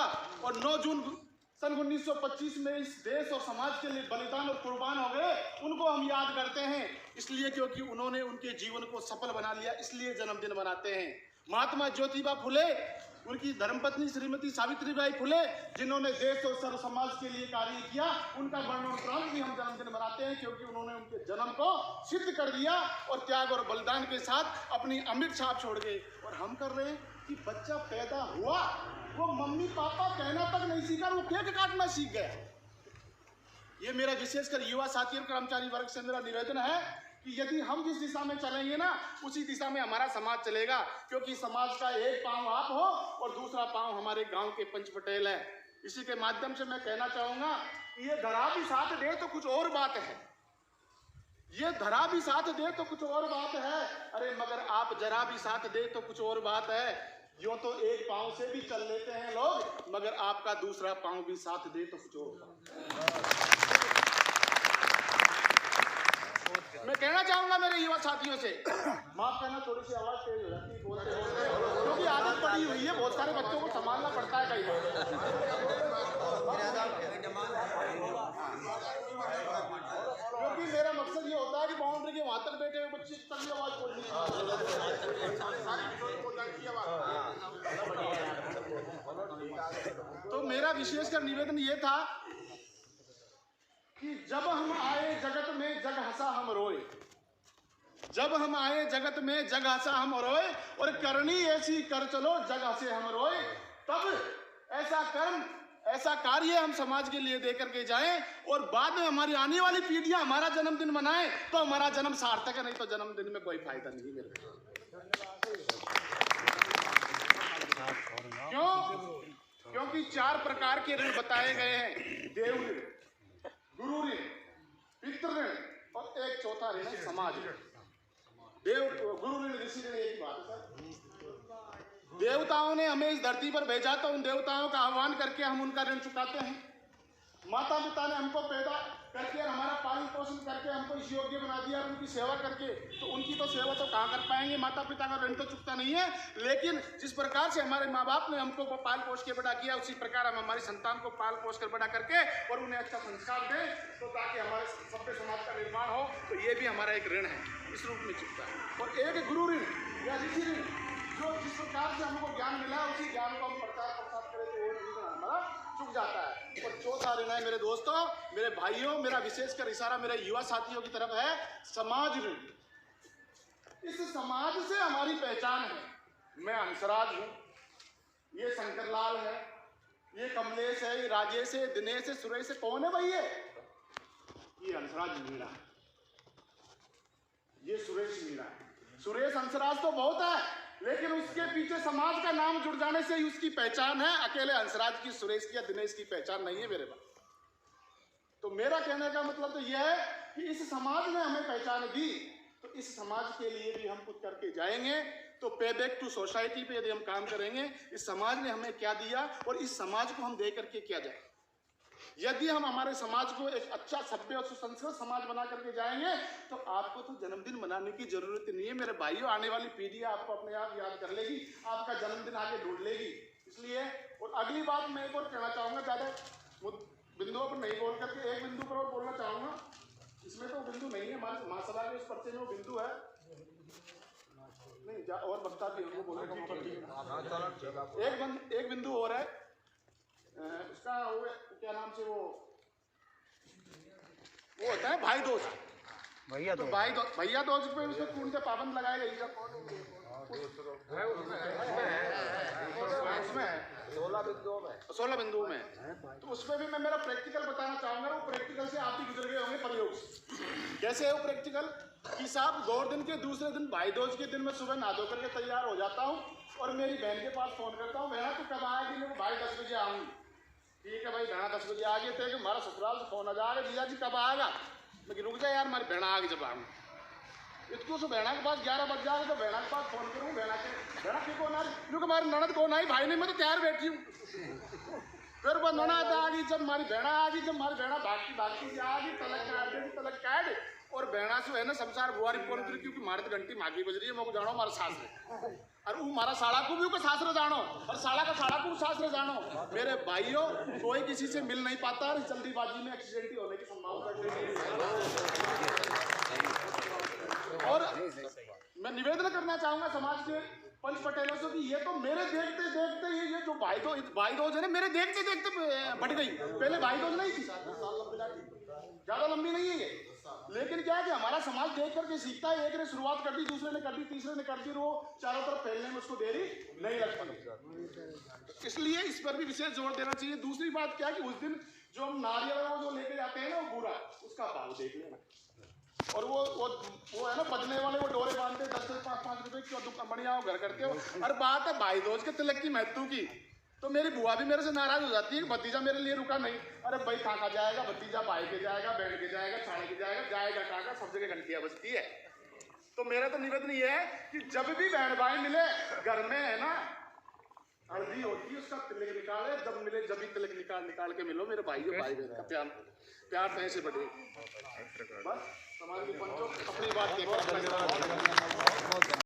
हुआ और 9 जून सन 1925 में इस देश और समाज के लिए बलिदान और कुर्बान हो गए, उनको हम याद करते हैं। इसलिए क्योंकि उन्होंने उनके जीवन को सफल बना लिया, इसलिए जन्मदिन मनाते हैं। महात्मा ज्योतिबा फुले, उनकी धर्मपत्नी श्रीमती सावित्रीबाई फुले, जिन्होंने देश और सर्व समाज के लिए कार्य किया, उनका मरणोपरांत भी हम जन्मदिन मनाते हैं, क्योंकि उन्होंने उनके जन्म को सिद्ध कर दिया और त्याग और बलिदान के साथ अपनी अमिट छाप छोड़ गए। और हम कर रहे हैं कि बच्चा पैदा हुआ, वो मम्मी पापा कहना तक नहीं सीखा, वो केक काटना सीख गया। ये मेरा विशेषकर युवा साथी और कर्मचारी वर्ग से मेरा निवेदन है कि यदि हम जिस दिशा में चलेंगे ना, उसी दिशा में हमारा समाज चलेगा, क्योंकि समाज का एक पांव आप हो और दूसरा पांव हमारे गांव के पंच पटेल है। इसी के माध्यम से मैं कहना चाहूंगा कि ये धरा भी साथ दे तो कुछ और बात है, ये धरा भी साथ दे तो कुछ और बात है, अरे मगर आप जरा भी साथ दे तो कुछ और बात है। यूं तो एक पांव से भी चल लेते हैं लोग, मगर आपका दूसरा पांव भी साथ दे तो कुछ और बात। मैं कहना चाहूंगा मेरे युवा साथियों से, माफ करना थोड़ी सी आवाज तेज हो जाती है बोलते बोलते, क्योंकि आदत पड़ी हुई है, बहुत सारे बच्चों को संभालना पड़ता है कई बार। क्योंकि मेरा मकसद ये होता है कि बाउंड्री के वहां तक बैठे हुए बच्चे तक भी आवाज बोलनी है। तो मेरा विशेषकर निवेदन ये था कि जब हम आए जगत में जग हंसा हम रोए, जब हम आए जगत में जग हंसा हम रोए, और करनी ऐसी कर चलो जग हंसे हम रोए। तब ऐसा कर्म, ऐसा कार्य हम समाज के लिए दे करके जाएं, और बाद में हमारी आने वाली पीढ़ियां हमारा जन्मदिन मनाएं, तो हमारा जन्म सार्थक है, नहीं तो जन्मदिन में कोई फायदा नहीं मेरे। क्यों? क्योंकि 4 प्रकार के ऋण बताए गए हैं, देव ऋण, गुरु ऋण, पितृ ऋण और एक चौथा ऋण है समाज ऋण। देव, गुरु ऋण, ऋषि ऋण एक बात है सर। देवताओं ने हमें इस धरती पर भेजा तो उन देवताओं का आह्वान करके हम उनका ऋण चुकाते हैं। माता पिता ने हमको पैदा करके हमारा पालन पोषण करके हमको इस योग्य बना दिया, उनकी सेवा करके, तो उनकी तो सेवा तो कहाँ कर पाएंगे, माता पिता का ऋण तो चुकता नहीं है। लेकिन जिस प्रकार से हमारे माँ बाप ने हमको पाल पोष के बड़ा किया, उसी प्रकार हम हमारी संतान को पाल पोष कर बड़ा करके और उन्हें अच्छा संस्कार दें, तो ताकि हमारे सभ्य समाज का निर्माण हो। तो ये भी हमारा एक ऋण है, इस रूप में चुकता है। और एक गुरु ऋण या ऋषि ऋण, जो जिस प्रकार से हमको ज्ञान मिला, उसी ज्ञान को हम प्रचार प्रसार करें तो वो ऋण हमारा चुक जाता है। और चौथा ऋण है मेरे दोस्तों, मेरे भाइयों, मेरा विशेषकर इशारा मेरे युवा साथियों की तरफ है, समाज ऋण। इस समाज से हमारी पहचान है। मैं हंसराज हूं, ये शंकरलाल है, ये कमलेश है, ये राजेश है, दिनेश है, सुरेश है। कौन है भाई? ये हंसराज मीरा है, ये सुरेश मीरा है। सुरेश हंसराज तो बहुत है, लेकिन उसके पीछे समाज का नाम जुड़ जाने से ही उसकी पहचान है। अकेले हंसराज की, सुरेश की या दिनेश की पहचान नहीं है मेरे पास। तो मेरा कहने का मतलब तो यह है कि इस समाज ने हमें पहचान दी, तो इस समाज के लिए भी हम कुछ करके जाएंगे। तो पे बैक टू सोसाइटी पे यदि हम काम करेंगे, इस समाज ने हमें क्या दिया और इस समाज को हम दे करके क्या जाए। यदि हम हमारे समाज को एक अच्छा सभ्य और सुसंस्कृत समाज बना करके जाएंगे, तो आपको तो जन्मदिन मनाने की जरूरत नहीं है मेरे भाइयों। आने वाली पीढ़ी आपको अपने आप याद कर लेगी, आपका जन्मदिन आगे ढूंढ लेगी। इसलिए और अगली बात मैं एक और कहना चाहूंगा, ज्यादा बिंदुओं पर नहीं बोल करके एक बिंदु पर और बोलना चाहूंगा। इसमें तो बिंदु नहीं है, हमारे महासभा के उस पर्चे में वो बिंदु है नहीं, और वक्ता भी हमको बोलने का एक बिंदु और है, उसका क्या नाम से वो होता है भाई दोस्त, भैया तो भैया दोस्त पे उसको कौन से पाबंद लगाए गए? उसमें 16 बिंदुओं में, तो उसमें भी मैं मेरा प्रैक्टिकल बताना चाहूंगा। वो प्रैक्टिकल से आप भी गुजर गए होंगे प्रयोग से। कैसे है वो प्रैक्टिकल कि साहब, गौर दिन के दूसरे दिन भाई दोस्त के दिन में सुबह नहा धो करके तैयार हो जाता हूँ और मेरी बहन के पास फोन करता हूँ, बहना तू कब आएगी? मैं भाई 10 बजे आऊंगी। ठीक है भाई, बहना 10 बजे आ गए थे, हमारा ससुराल से फोन आ जाएगा, जीजा जी कब आएगा? लेकिन रुक जाए यार, हमारी बहना आगे जब आऊंगी। इसको से बहना के पास 11 बज जाएगा तो बहना के पास फोन करूँ, बहना की कौन आ रही? क्योंकि हमारी ननद कौन आई? भाई नहीं, मैं तो तैयार बैठी हूँ। फिर वो ननद आ गई, जब हमारी बहना आ गई, जब हमारी बहना भागती भागती आ गई, तलक काट, और बहना से है ना संसार बुआरी कौन करी क्योंकि मारे तो घंटी मागी बज रही है मैं जानो हमारा सासरे और वो हमारा साड़ा को भी सासरे जानो और साड़ा का साड़ा को सासरे जानो। मेरे भाइयों कोई किसी से मिल नहीं पाता और जल्दीबाजी में एक्सीडेंट होने की संभावना। और मैं निवेदन करना चाहूंगा समाज के पंच पटेलों से कि ये तो मेरे देखते देखते ये जो भाई दोज है ना मेरे देखते देखते बढ़ गई। पहले भाई दोज नहीं थी, ज्यादा लंबी नहीं है ये, लेकिन क्या है कि हमारा समाज देख करके सीखता है। एक ने शुरुआत कर दी, दूसरे ने कर दी, तीसरे ने कर दी, वो चारों तरफ फैलने में उसको देरी नहीं लग पाती। इसलिए इस पर भी विशेष जोर देना चाहिए। दूसरी बात क्या है कि उस दिन जो हम नारियल वो जो लेके जाते हैं ना वो बुरा उसका भाव देख लेना। और वो है ना बजने वाले वो डोरे बांधते 10-5 रुपए की दुकान बढ़िया घर करके हो। और बात है भाई दोस्त के तिलक की महत्व की, तो मेरी बुआ भी मेरे से नाराज हो जाती है कि भतीजा मेरे लिए रुका नहीं। अरे भाई खा जाएगा, भतीजा भाई के जाएगा, बैठ के जाएगा, छाड़ के जाएगा काका, सब जगह घंटियां बजती है। तो मेरा तो निवेदन ये है कि जब भी बहन भाई मिले घर में है ना हल्दी होती है उसका तिलक निकाले, जब मिले जब भी तिलक निकाल के मिलो मेरे भाई बहन का प्यार तय से बढ़े। बस समाज के पंचों अपनी बात कहकर